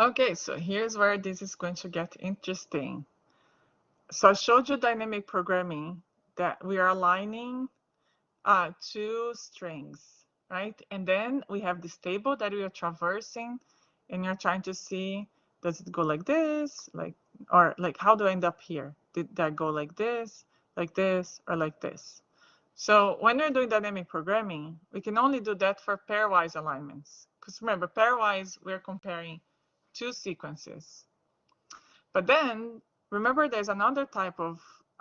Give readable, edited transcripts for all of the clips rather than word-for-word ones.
Okay, so here's where this is going to get interesting. So I showed you dynamic programming that we are aligning two strings, right? And then we have this table that we are traversing, and you're trying to see, does it go like this, or like how do I end up here? Did that go like this, or like this? So when we're doing dynamic programming, we can only do that for pairwise alignments. Because remember, pairwise, we're comparing two sequences. But then, remember, there's another type of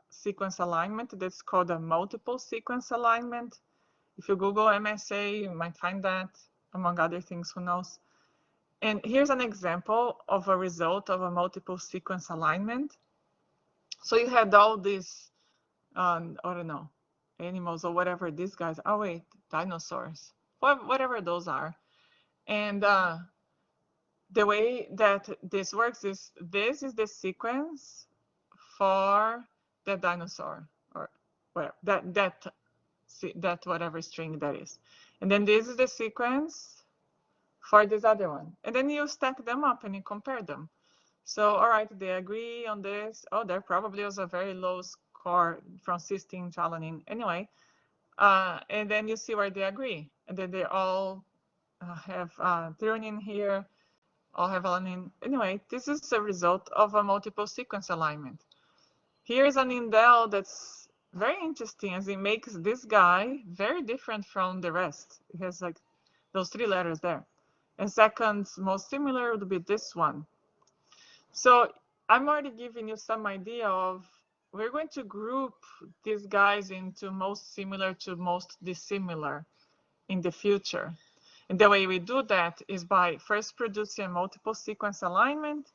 sequence alignment that's called a multiple sequence alignment. If you Google MSA, you might find that, among other things, who knows. And here's an example of a result of a multiple sequence alignment. So you had all these, I don't know, animals or whatever these guys, oh wait, dinosaurs, whatever those are. And the way that this works is this is the sequence for the dinosaur, or whatever, that whatever string that is. And then this is the sequence for this other one. And then you stack them up and you compare them. So, all right, they agree on this. Oh, there probably was a very low score from cysteine to alanine. Anyway, and then you see where they agree. And then they all have threonine here, all have alanine. Anyway, this is a result of a multiple sequence alignment. Here's an indel that's very interesting, as it makes this guy very different from the rest. It has like those three letters there. And second most similar would be this one. So I'm already giving you some idea of, we're going to group these guys into most similar to most dissimilar in the future. And the way we do that is by first producing a multiple sequence alignment,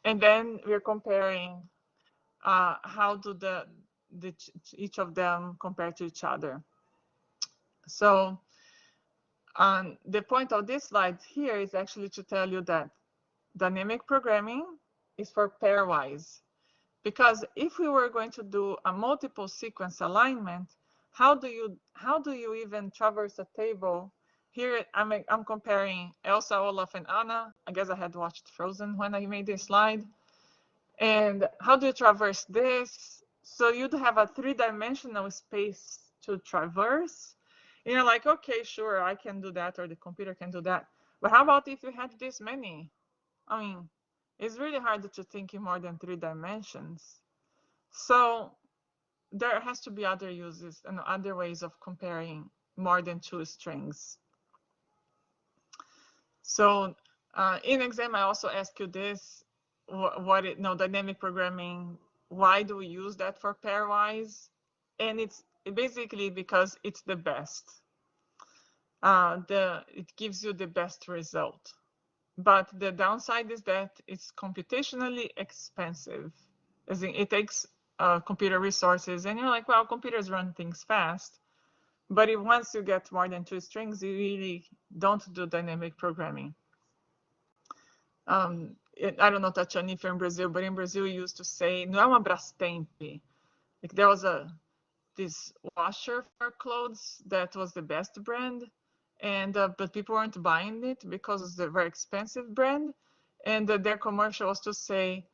and then we're comparing how do each of them compare to each other. So the point of this slide here is actually to tell you that dynamic programming is for pairwise. Because if we were going to do a multiple sequence alignment, how do you even traverse a table? Here I'm comparing Elsa, Olaf, and Anna. I guess I had watched Frozen when I made this slide. And how do you traverse this? So you'd have a three-dimensional space to traverse. And you're like, okay, sure, I can do that, or the computer can do that. But how about if you had this many? I mean, it's really hard to think in more than 3 dimensions. So there has to be other uses and other ways of comparing more than 2 strings. So in exam, I also ask you this, dynamic programming, why do we use that for pairwise? And it's basically because it's the best. It gives you the best result. But the downside is that it's computationally expensive. As in, it takes computer resources, and you're like, well, computers run things fast. But if once you get more than 2 strings, you really don't do dynamic programming. I don't know, Tatiana, if you're in Brazil, but in Brazil, we used to say, não é uma Brastemp. Like there was this washer for clothes that was the best brand, and but people weren't buying it because it's a very expensive brand, and their commercial was to say,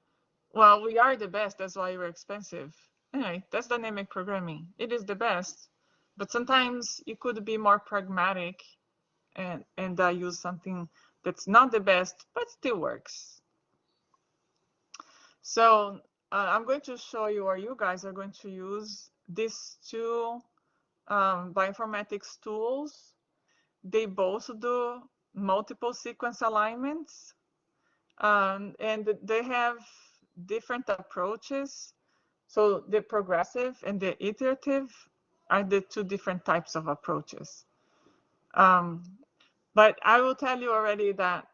well, we are the best, that's why we're expensive. Anyway, that's dynamic programming. It is the best, but sometimes you could be more pragmatic and use something that's not the best, but still works. So I'm going to show you, or you guys are going to use these two bioinformatics tools. They both do multiple sequence alignments, and they have different approaches. So the progressive and the iterative are the 2 different types of approaches. But I will tell you already that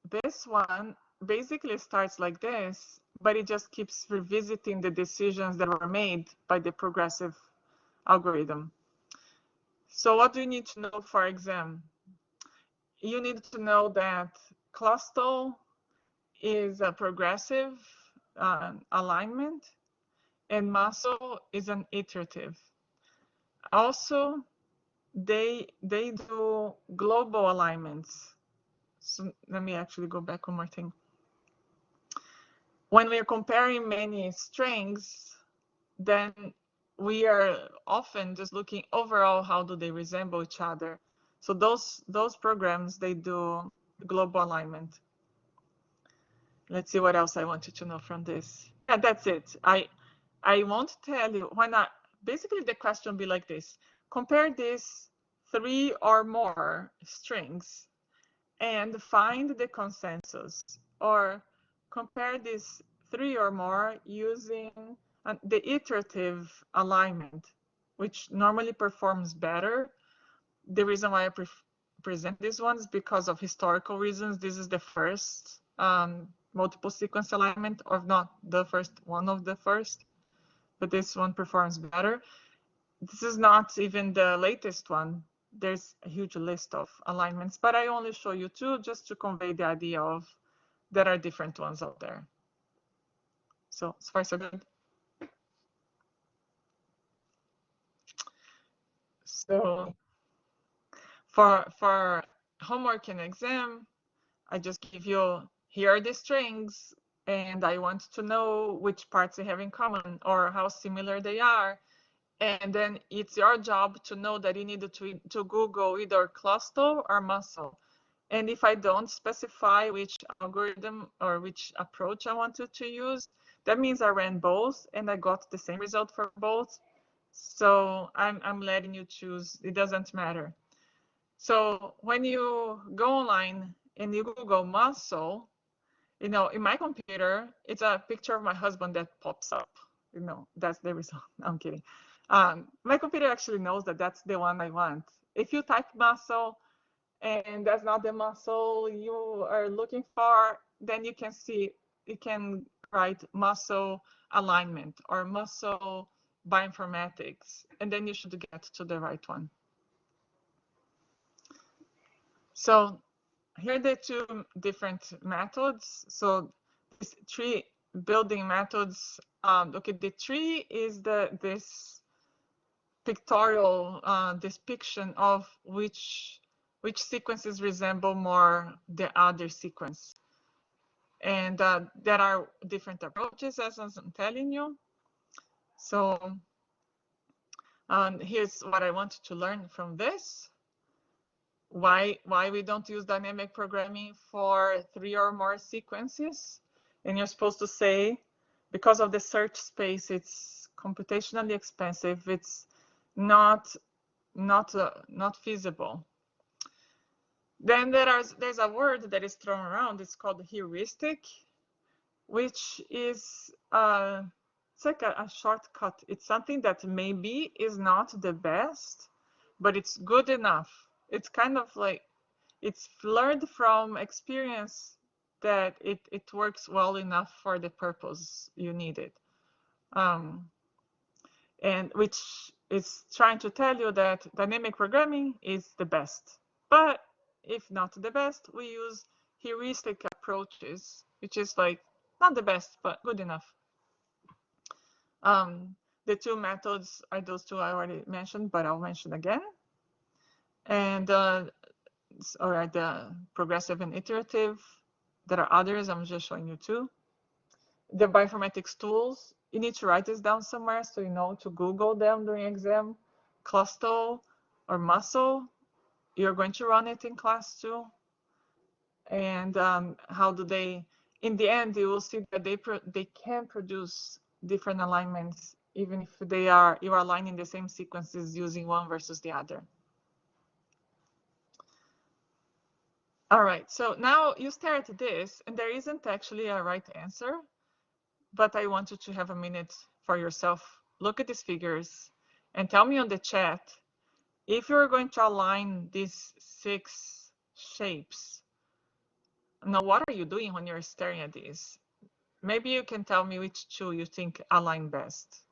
this one basically starts like this, but it just keeps revisiting the decisions that were made by the progressive algorithm. So what do you need to know for exam? You need to know that cluster is a progressive alignment, and muscle is an iterative. Also, they do global alignments. So let me actually go back one more thing. when we're comparing many strings, then we are often just looking overall, how do they resemble each other? So those programs, they do global alignment. Let's see what else I want you to know from this. Yeah, that's it. I won't tell you when basically the question will be like this: compare these 3 or more strings and find the consensus, or compare these 3 or more using the iterative alignment, which normally performs better. The reason why I present these ones, because of historical reasons. This is the first multiple sequence alignment, or not the first, one of the first, but this one performs better. This is not even the latest one. There's a huge list of alignments, but I only show you 2 just to convey the idea of there are different ones out there. So far so good. So for homework and exam, I just give you, here are the strings, and I want to know which parts they have in common or how similar they are. And then it's your job to know that you need to Google either cluster or muscle. And if I don't specify which algorithm or which approach I wanted to use, that means I ran both and I got the same result for both. So I'm letting you choose. It doesn't matter. So when you go online and you Google muscle, in my computer, it's a picture of my husband that pops up. That's the result. I'm kidding. My computer actually knows that that's the one I want. If you type muscle and that's not the muscle you are looking for, then you can write muscle alignment or muscle bioinformatics, and then you should get to the right one. So here are the 2 different methods. So these 3 building methods. Okay, the tree is this pictorial depiction of which sequences resemble more the other sequence. And there are different approaches, as I'm telling you. So here's what I want to learn from this. Why we don't use dynamic programming for 3 or more sequences. And you're supposed to say, because of the search space, it's computationally expensive. It's not feasible. Then there's a word that is thrown around. It's called heuristic, which is it's like a shortcut. It's something that maybe is not the best, but it's good enough. It's kind of like, it's learned from experience that it works well enough for the purpose you need it. And which is trying to tell you that dynamic programming is the best. But if not the best, we use heuristic approaches, which is like not the best, but good enough. The 2 methods are those 2 I already mentioned, but I'll mention again. And or the progressive and iterative. There are others, I'm just showing you 2. The bioinformatics tools, you need to write this down somewhere so you know to Google them during exam. Cluster or muscle, you're going to run it in class 2. And how do they, in the end, you will see that they can produce different alignments, even if you are aligning the same sequences using one versus the other. All right, so now you stare at this, and there isn't actually a right answer, but I want you to have a minute for yourself. Look at these figures and tell me on the chat, if you're going to align these 6 shapes, now what are you doing when you're staring at these? Maybe you can tell me which 2 you think align best.